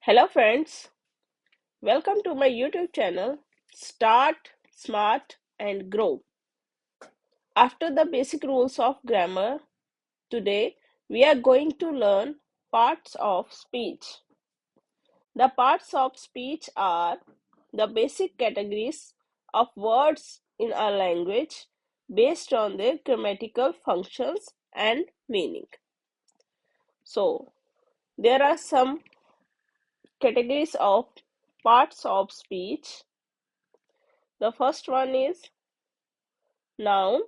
Hello friends, welcome to my YouTube channel Start, Smart and Grow. After the basic rules of grammar, today we are going to learn parts of speech. The parts of speech are the basic categories of words in a language based on their grammatical functions and meaning. So, there are some categories of parts of speech. The first one is noun,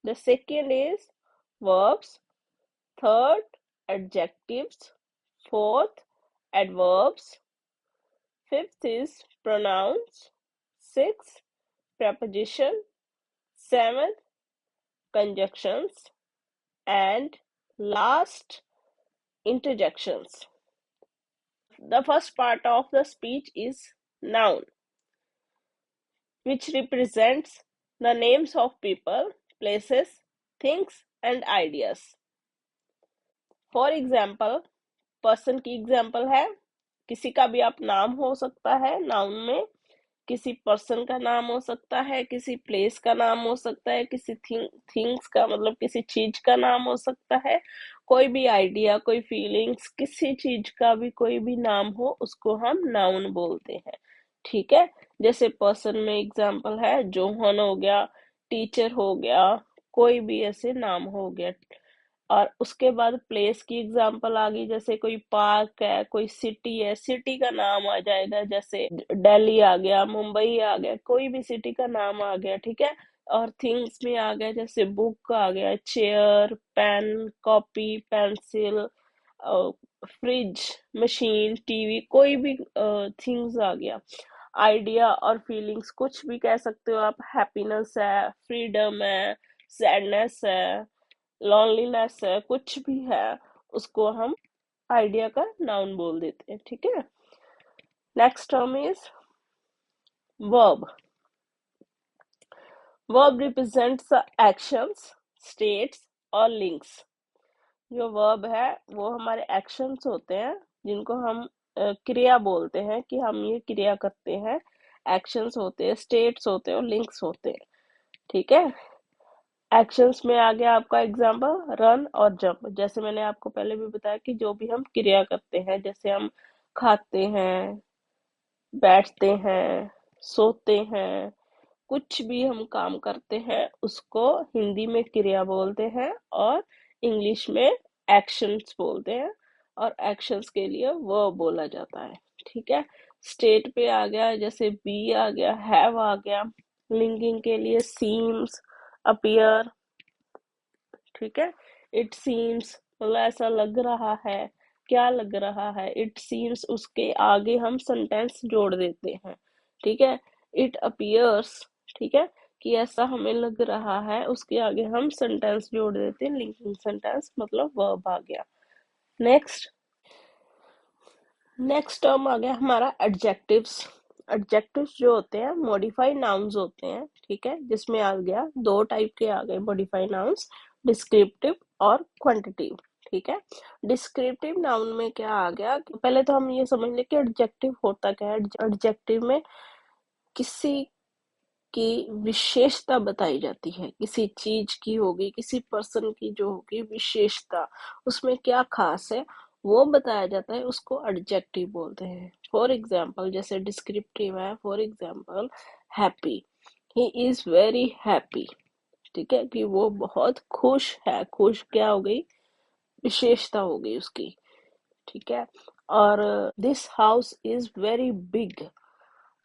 the second is verbs, third adjectives, fourth adverbs, fifth is pronouns, sixth preposition, seventh conjunctions, and last interjections. The first part of the speech is noun, which represents the names of people, places, things, and ideas. For example, person की example है, किसी का भी आप नाम हो सकता है नाउन में, किसी पर्सन का नाम हो सकता है, किसी प्लेस का नाम हो सकता है, किसी थिंग्स का मतलब किसी चीज का नाम हो सकता है, कोई भी आइडिया, कोई फीलिंग्स, किसी चीज का भी कोई भी नाम हो उसको हम नाउन बोलते हैं। ठीक है, जैसे पर्सन में एग्जाम्पल है जोहन हो गया, टीचर हो गया, कोई भी ऐसे नाम हो गया। और उसके बाद प्लेस की एग्जांपल आ गई, जैसे कोई पार्क है, कोई सिटी है, सिटी का नाम आ जाएगा, जैसे दिल्ली आ गया, मुंबई आ गया, कोई भी सिटी का नाम आ गया। ठीक है, और थिंग्स में आ गया, जैसे बुक आ गया, chair, pen, copy, pencil, fridge, machine, TV, कोई भी थिंग्स आ गया। आइडिया और फीलिंग्स कुछ भी कह सकते हो आप, हैप्पीनेस है, फ्रीडम है, सैडनेस है, लॉनलीनेस है, कुछ भी है, उसको हम आइडिया का नाउन बोल देते हैं। ठीक है, next term is verb. Verb represents actions, states और लिंक्स। जो वर्ब है वो हमारे एक्शंस होते हैं, जिनको हम क्रिया बोलते हैं कि हम ये क्रिया करते हैं। एक्शंस होते हैं, स्टेट्स होते हैं और लिंक्स होते हैं। ठीक है, एक्शंस में आ गया आपका एग्जाम्पल रन और जंप। जैसे मैंने आपको पहले भी बताया कि जो भी हम क्रिया करते हैं, जैसे हम खाते हैं, बैठते हैं, सोते हैं, कुछ भी हम काम करते हैं उसको हिंदी में क्रिया बोलते हैं और इंग्लिश में एक्शंस बोलते हैं, और एक्शंस के लिए वर्ब बोला जाता है। ठीक है, स्टेट पे आ गया, जैसे बी आ गया, हैव आ गया, लिंकिंग के लिए सीम्स, अपीयर। ठीक है, इट सीम्स मतलब ऐसा लग रहा है, क्या लग रहा है, इट सीम्स उसके आगे हम सेंटेंस जोड़ देते हैं। ठीक है, इट अपीयर्स, ठीक है, कि ऐसा हमें लग रहा है, उसके आगे हम सेंटेंस जोड़ देते हैं, लिंकिंग सेंटेंस मतलब वर्ब आ गया। नेक्स्ट नेक्स्ट टर्म आ गया हमारा एडजेक्टिव्स। एडजेक्टिव्स जो होते हैं मॉडिफाइड नाउन्स होते हैं। ठीक है, जिसमें आ गया दो टाइप के आ गए मॉडिफाइड नाउन्स, डिस्क्रिप्टिव और क्वांटिटिव। ठीक है, डिस्क्रिप्टिव नाउन में क्या आ गया, पहले तो हम ये समझ लें कि एडजेक्टिव होता क्या है। एडजेक्टिव में किसी की विशेषता बताई जाती है, किसी चीज की होगी, किसी पर्सन की जो होगी विशेषता, उसमें क्या खास है वो बताया जाता है, उसको एडजेक्टिव बोलते हैं। फॉर एग्जाम्पल जैसे डिस्क्रिप्टिव है, for example happy, he is very happy. ठीक है, कि वो बहुत खुश है, खुश क्या हो गई, विशेषता हो गई उसकी। ठीक है, और this house is very big,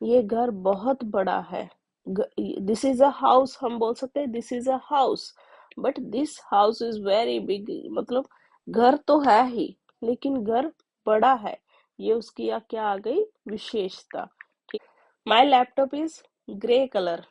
ये घर बहुत बड़ा है। दिस इज अ हाउस हम बोल सकते हैं, this is a house, but this house is very big, मतलब घर तो है ही लेकिन घर बड़ा है, ये उसकी क्या आ गई, विशेषता। ठीक, my laptop is grey colour.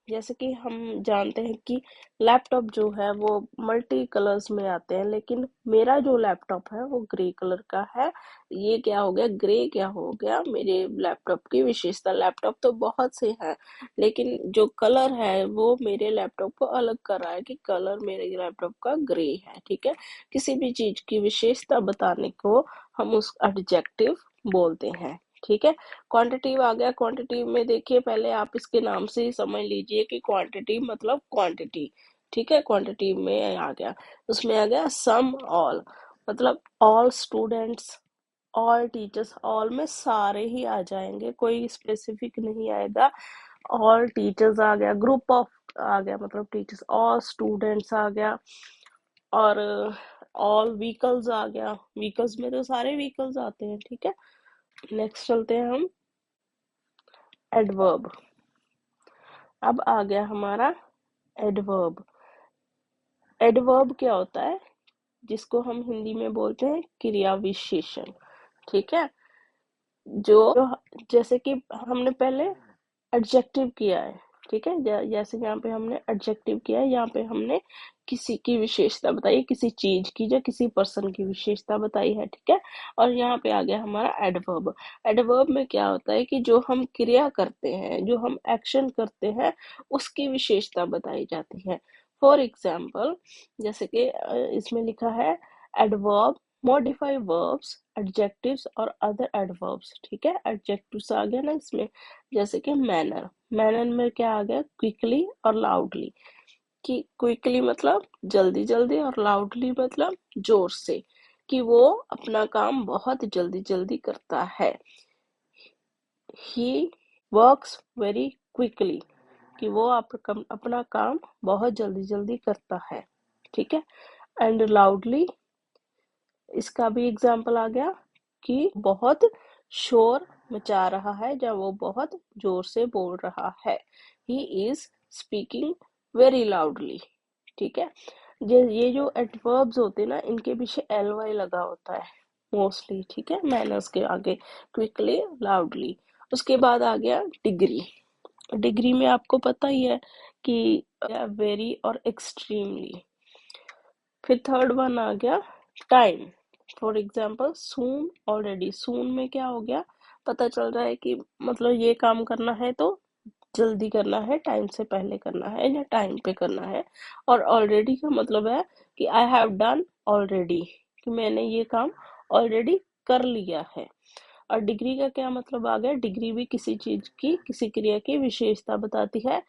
जैसे कि हम जानते हैं कि लैपटॉप जो है वो मल्टी कलर्स में आते हैं, लेकिन मेरा जो लैपटॉप है वो ग्रे कलर का है। ये क्या हो गया, ग्रे क्या हो गया, मेरे लैपटॉप की विशेषता। लैपटॉप तो बहुत से हैं, लेकिन जो कलर है वो मेरे लैपटॉप को अलग कर रहा है कि कलर मेरे लैपटॉप का ग्रे है। ठीक है, किसी भी चीज की विशेषता बताने को हम उस एडजेक्टिव बोलते हैं। ठीक है, क्वांटिटिव आ गया। क्वांटिटिव में देखिए, पहले आप इसके नाम से ही समझ लीजिए कि क्वांटिटी मतलब क्वांटिटी। ठीक है, क्वांटिटिव में आ गया, उसमें आ गया सम ऑल, मतलब all students, all teachers. All में सारे ही आ जाएंगे, कोई स्पेसिफिक नहीं आएगा। ऑल टीचर्स आ गया, ग्रुप ऑफ आ गया, मतलब टीचर्स, ऑल स्टूडेंट्स आ गया, और ऑल व्हीकल्स आ गया। व्हीकल्स में तो सारे व्हीकल्स आते हैं। ठीक है, नेक्स्ट चलते हैं हम एडवर्ब। अब आ गया हमारा एडवर्ब। एडवर्ब क्या होता है? जिसको हम हिंदी में बोलते हैं क्रिया विशेषण। ठीक है, जो जैसे कि हमने पहले एडजेक्टिव किया है। ठीक है, जैसे यहाँ पे हमने एडजेक्टिव किया है, यहाँ पे हमने किसी की विशेषता बताई है, किसी चीज की या किसी पर्सन की विशेषता बताई है। ठीक है, और यहाँ पे आ गया हमारा एडवर्ब। एडवर्ब में क्या होता है कि जो हम क्रिया करते हैं, जो हम एक्शन करते हैं, उसकी विशेषता बताई जाती है। फॉर एग्जाम्पल, जैसे कि इसमें लिखा है एडवर्ब मॉडिफाई वर्ब्स, एडजेक्टिव्स और अदर एडवर्ब्स। ठीक है, एडजेक्टिव्स आ गया ना इसमें, जैसे कि मैनर। मैनर में क्या आ गया? क्विकली और लाउडली। कि क्विकली मतलब जल्दी जल्दी, और लाउडली मतलब जोर से, कि वो अपना काम बहुत जल्दी जल्दी करता है। ही वर्क्स वेरी क्विकली, कि वो अपना काम बहुत जल्दी जल्दी करता है। ठीक है, एंड लाउडली, इसका भी एग्जाम्पल आ गया कि बहुत शोर मचा रहा है, जब वो बहुत जोर से बोल रहा है। He is speaking very loudly. ठीक है, ये जो एडवर्ब्स होते हैं ना, इनके पीछे एल वाई लगा होता है मोस्टली। ठीक है, मैनर्स के आगे क्विकली, लाउडली। उसके बाद आ गया डिग्री। डिग्री में आपको पता ही है कि वेरी और एक्सट्रीमली। फिर थर्ड वन आ गया time. For example soon, already. Soon में क्या हो गया? पता चल रहा है कि मतलब ये काम करना है तो जल्दी करना है, टाइम से पहले करना है या टाइम पे करना है। और ऑलरेडी का मतलब है कि आई हैव डन ऑलरेडी, कि मैंने ये काम ऑलरेडी कर लिया है। और डिग्री का क्या मतलब आ गया? डिग्री भी किसी चीज की, किसी क्रिया की विशेषता बताती है।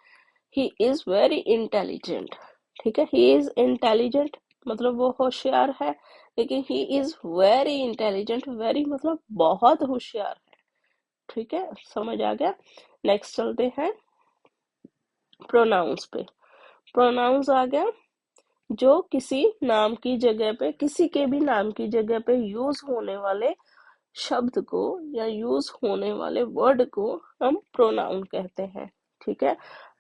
He is very intelligent. ठीक है, ही इज इंटेलिजेंट मतलब वो होशियार है, लेकिन he is very intelligent, very मतलब बहुत होशियार है। ठीक है, समझ आ गया। नेक्स्ट चलते हैं प्रोनाउंस पे। प्रोनाउंस आ गया जो किसी नाम की जगह पे, किसी के भी नाम की जगह पे यूज होने वाले शब्द को या यूज होने वाले वर्ड को हम प्रोनाउन कहते हैं। ठीक है,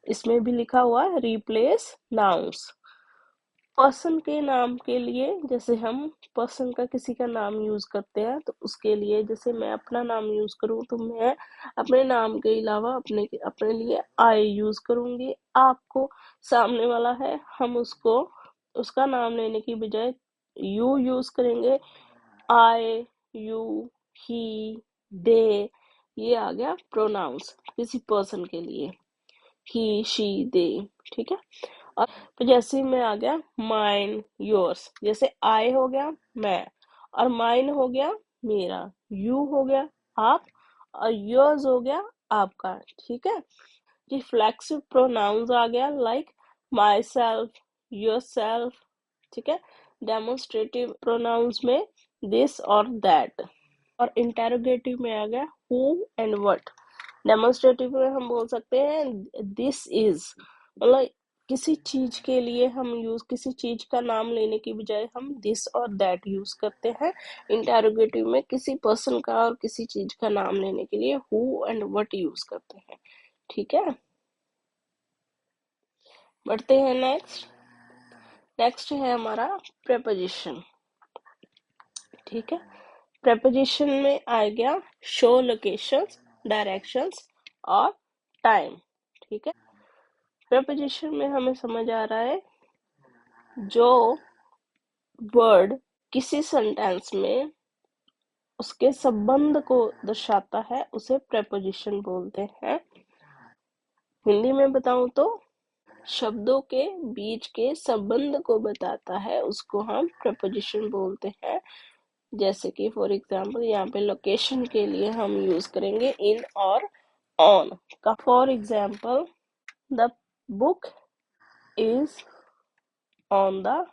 इसमें भी लिखा हुआ है रिप्लेस नाउन्स। पर्सन के नाम के लिए, जैसे हम पर्सन का किसी का नाम यूज करते हैं, तो उसके लिए जैसे मैं अपना नाम यूज करूँ, तो मैं अपने नाम के अलावा अपने अपने लिए आई यूज करूंगी। आपको सामने वाला है, हम उसको उसका नाम लेने की बजाय यू यूज करेंगे। आई, यू, ही, दे, ये आ गया प्रोनाउंस किसी पर्सन के लिए। ही, शी, दे। ठीक है, तो जैसे में आ गया माइन, योर्स। जैसे आई हो गया मैं, और माइन हो गया मेरा, यू हो गया आप, और योर्स हो गया आपका। ठीक है, रिफ्लेक्सिव प्रोनाउंस आ गया like my self, your self. ठीक है, डेमोन्स्ट्रेटिव प्रोनाउंस में दिस और दैट। और इंटेरोगेटिव में आ गया हु एंड व्हाट। डेमोन्स्ट्रेटिव में हम बोल सकते हैं दिस इज, मतलब किसी चीज के लिए हम यूज, किसी चीज का नाम लेने की बजाय हम दिस और दैट यूज करते हैं। इंटेरोगेटिव में किसी पर्सन का और किसी चीज का नाम लेने के लिए हु एंड व्हाट यूज करते हैं। ठीक है, बढ़ते हैं नेक्स्ट। नेक्स्ट है हमारा प्रेपोजिशन। ठीक है, प्रेपोजिशन में आ गया शो, लोकेशंस, डायरेक्शंस और टाइम। ठीक है, प्रेपोजिशन में हमें समझ आ रहा है जो वर्ड किसी सेंटेंस में उसके संबंध को दर्शाता है, उसे प्रेपोजिशन बोलते हैं। हिंदी में बताऊं तो शब्दों के बीच के संबंध को बताता है, उसको हम प्रेपोजिशन बोलते हैं। जैसे कि फॉर एग्जाम्पल यहाँ पे लोकेशन के लिए हम यूज करेंगे इन और ऑन का। For example the book is on the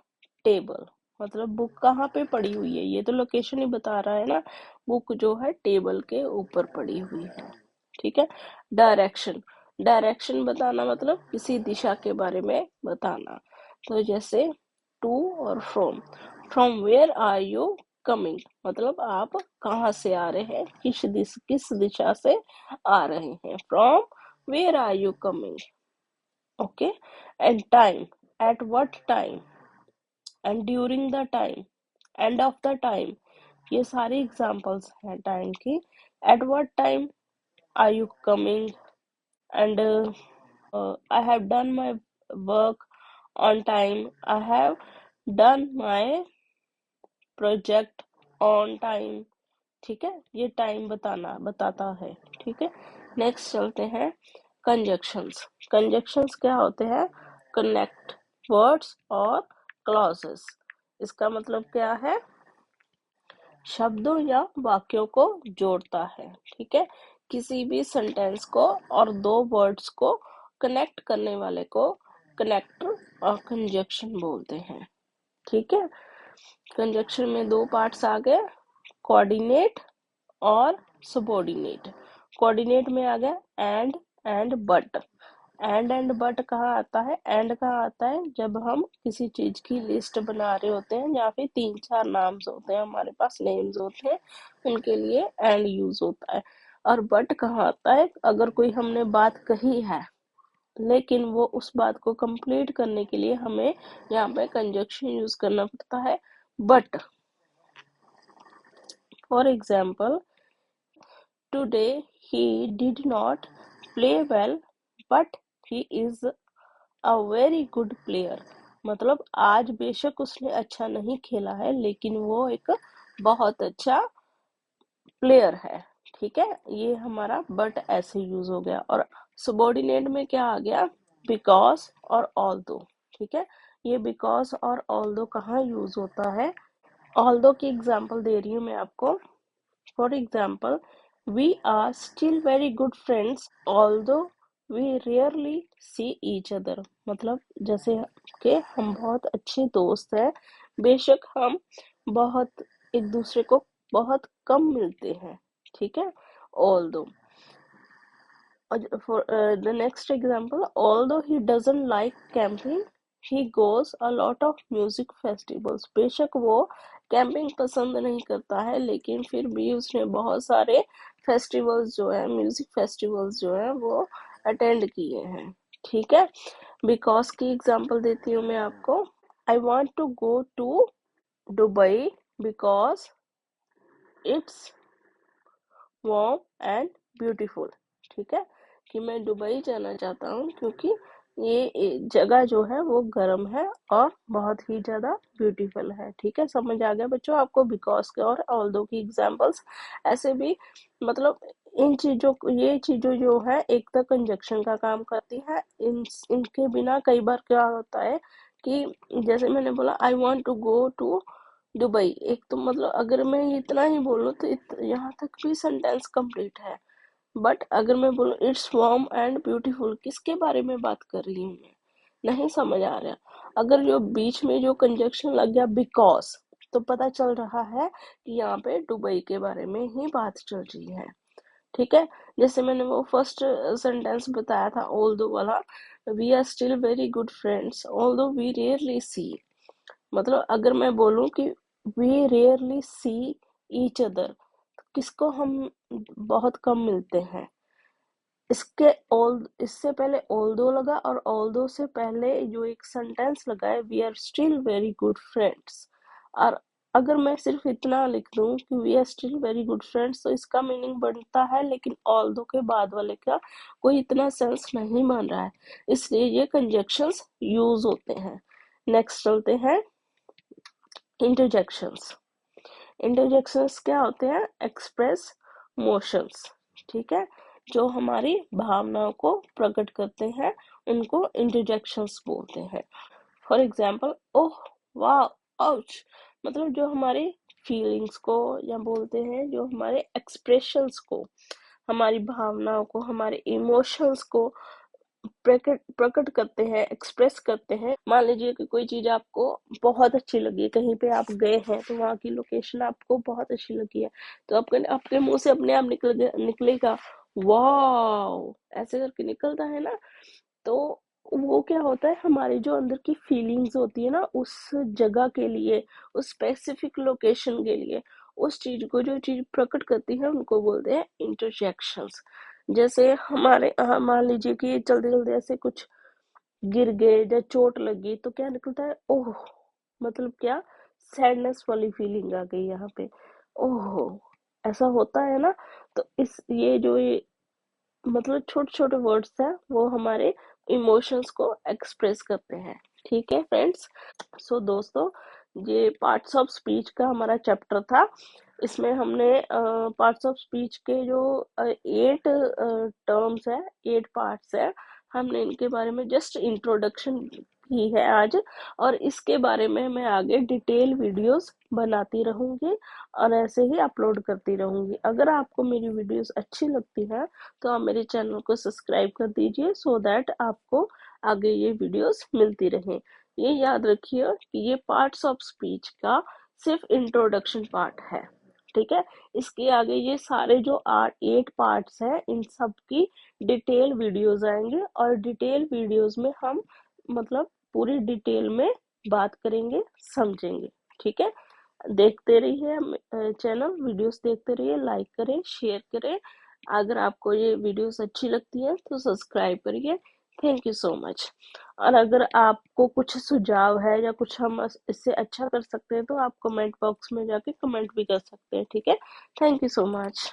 table, मतलब बुक कहाँ पे पड़ी हुई है, ये तो लोकेशन ही बता रहा है ना। बुक जो है टेबल के ऊपर पड़ी हुई है। ठीक है। डायरेक्शन, डायरेक्शन बताना मतलब किसी दिशा के बारे में बताना। तो जैसे टू और from, from where are you coming, मतलब आप कहाँ से आ रहे हैं, किस दिशा से आ रहे हैं। From where are you coming. Okay. And time, at what time, and during the time, and of the time, ये सारी एग्जांपल्स हैं टाइम की। At what time are you coming, and I have done my work on time, I have done my project on time. ठीक है, ये time बताता है। ठीक है। नेक्स्ट चलते हैं कंजक्शंस। कंजक्शंस क्या होते हैं? कनेक्ट वर्ड्स और क्लॉजेस। इसका मतलब क्या है? शब्दों या वाक्यों को जोड़ता है। ठीक है। किसी भी सेंटेंस को और दो वर्ड्स को कनेक्ट करने वाले को कनेक्टर और कंजक्शन बोलते हैं। ठीक है। कंजक्शन में दो पार्ट्स आ गए, कोऑर्डिनेट और सबऑर्डिनेट। कोऑर्डिनेट में आ गया एंड बट। एंड बट कहाँ आता है? एंड कहाँ आता है? जब हम किसी चीज की लिस्ट बना रहे होते हैं या फिर तीन चार नाम्स होते हैं, हमारे पास नेम्स होते हैं, उनके लिए एंड यूज होता है। और बट कहाँ आता है? अगर कोई हमने बात कही है लेकिन वो उस बात को कंप्लीट करने के लिए हमें यहाँ पे कंजक्शन यूज करना पड़ता है, but. For example, today he did not play well, but he is a very good player। मतलब आज बेशक उसने अच्छा नहीं खेला है लेकिन वो एक बहुत अच्छा प्लेयर है। ठीक है, ये हमारा बट ऐसे यूज हो गया। और सबॉर्डिनेट में क्या आ गया? बिकॉज और ऑल्दो। ठीक है, ये बिकॉज और ऑल्दो कहाँ यूज होता है? ऑल्दो की एग्जांपल दे रही हूँ मैं आपको। For example, we are still very good friends although we rarely see each other। मतलब जैसे कि हम बहुत अच्छे दोस्त हैं, बेशक हम बहुत एक दूसरे को बहुत कम मिलते हैं। ठीक है। Although, for the next example, although he doesn't like camping, he goes a lot of music festivals। बेशक वो कैंपिंग पसंद नहीं करता है लेकिन फिर भी उसने बहुत सारे फेस्टिवल्स जो है, म्यूजिक फेस्टिवल्स जो है वो अटेंड किए हैं। ठीक है। बिकॉज की एग्जांपल देती हूँ मैं आपको। I want to go to Dubai because it's warm and beautiful. ठीक है, कि मैं दुबई जाना चाहता हूँ क्योंकि ये जगह जो है वो गर्म है और बहुत ही ज्यादा ब्यूटीफुल है। ठीक है, समझ आ गया बच्चों आपको बिकॉज के और ऑल्दो की एग्जांपल्स। ऐसे भी मतलब इन चीजों ये चीजों जो है एक तो कंजक्शन का काम करती है। इनके बिना कई बार क्या होता है कि जैसे मैंने बोला I want to go to Dubai, एक तो मतलब अगर मैं इतना ही बोलूँ तो यहाँ तक भी सेंटेंस कंप्लीट है। बट अगर मैं बोलूँ इट्स वार्म एंड ब्यूटीफुल, किसके बारे में बात कर रही हूँ मैं? नहीं समझ आ रहा। अगर जो बीच में जो कंजक्शन लग गया बिकॉज, तो पता चल रहा है कि यहाँ पे दुबई के बारे में ही बात चल रही है। ठीक है। जैसे मैंने वो फर्स्ट सेंटेंस बताया था ऑल्दो वाला, we are still very good friends although we rarely see. मतलब अगर मैं बोलूं कि we rarely see each other, किसको हम बहुत कम मिलते हैं। इसके ऑल इससे पहले ऑल्दो लगा और ऑल्दो से पहले जो एक सेंटेंस लगा है we are still very good friends. और अगर मैं सिर्फ इतना लिख दूं कि we are still very good friends तो इसका मीनिंग बनता है, लेकिन ऑल्दो के बाद वाले का कोई इतना सेंस नहीं बन रहा है, इसलिए ये कंजक्शंस यूज होते हैं। नेक्स्ट चलते हैं इंटरजेक्शंस। इंटरजेक्शंस क्या होते हैं? Express motions. ठीक है, जो हमारी भावनाओं को प्रकट करते हैं उनको इंटरजेक्शंस बोलते हैं। फॉर एग्जाम्पल, ओह वाह, आउच, मतलब जो हमारी फीलिंग्स को, या बोलते हैं जो हमारे एक्सप्रेशंस को, हमारी भावनाओं को, हमारे इमोशंस को प्रकट प्रकट करते हैं, एक्सप्रेस करते हैं। मान लीजिए कि कोई चीज आपको बहुत अच्छी लगी, कहीं पे आप गए हैं तो वहां की लोकेशन आपको बहुत अच्छी लगी है, तो आपके आपके मुंह से अपने आप निकलेगा वाह, ऐसे करके निकलता है ना। तो वो क्या होता है, हमारी जो अंदर की फीलिंग्स होती है ना, उस जगह के लिए, उस स्पेसिफिक लोकेशन के लिए, उस चीज को, जो चीज प्रकट करती है, उनको बोलते हैं इंटरजेक्शंस। जैसे हमारे मान लीजिए कि चलते चलते ऐसे कुछ गिर गए या चोट लगी, तो क्या निकलता है, ओह, मतलब क्या, सैडनेस वाली फीलिंग आ गई यहाँ पे, ओह, ऐसा होता है ना। तो इस ये जो ये मतलब छोटे छोटे वर्ड्स हैं, वो हमारे इमोशंस को एक्सप्रेस करते हैं। ठीक है फ्रेंड्स। सो दोस्तों, ये पार्ट्स ऑफ स्पीच का हमारा चैप्टर था। इसमें हमने पार्ट्स ऑफ स्पीच के जो 8 टर्म्स है, 8 पार्ट्स है, हमने इनके बारे में जस्ट इंट्रोडक्शन की है आज। और इसके बारे में मैं आगे डिटेल वीडियोस बनाती रहूंगी और ऐसे ही अपलोड करती रहूंगी। अगर आपको मेरी वीडियोस अच्छी लगती है तो आप मेरे चैनल को सब्सक्राइब कर दीजिए, सो दैट आपको आगे ये वीडियोस मिलती रहें। ये याद रखिए कि ये पार्ट्स ऑफ स्पीच का सिर्फ इंट्रोडक्शन पार्ट है। ठीक है, इसके आगे ये सारे जो 8 पार्ट्स हैं, इन सब की डिटेल वीडियोस आएंगे, और डिटेल वीडियोस में हम मतलब पूरी डिटेल में बात करेंगे, समझेंगे। ठीक है, देखते रहिए चैनल, वीडियोस देखते रहिए, लाइक करें, शेयर करें। अगर आपको ये वीडियोस अच्छी लगती है तो सब्सक्राइब करिए। Thank you so much. और अगर आपको कुछ सुझाव है या कुछ हम इससे अच्छा कर सकते हैं, तो आप कमेंट बॉक्स में जाके कमेंट भी कर सकते हैं। ठीक है, थैंक यू सो मच।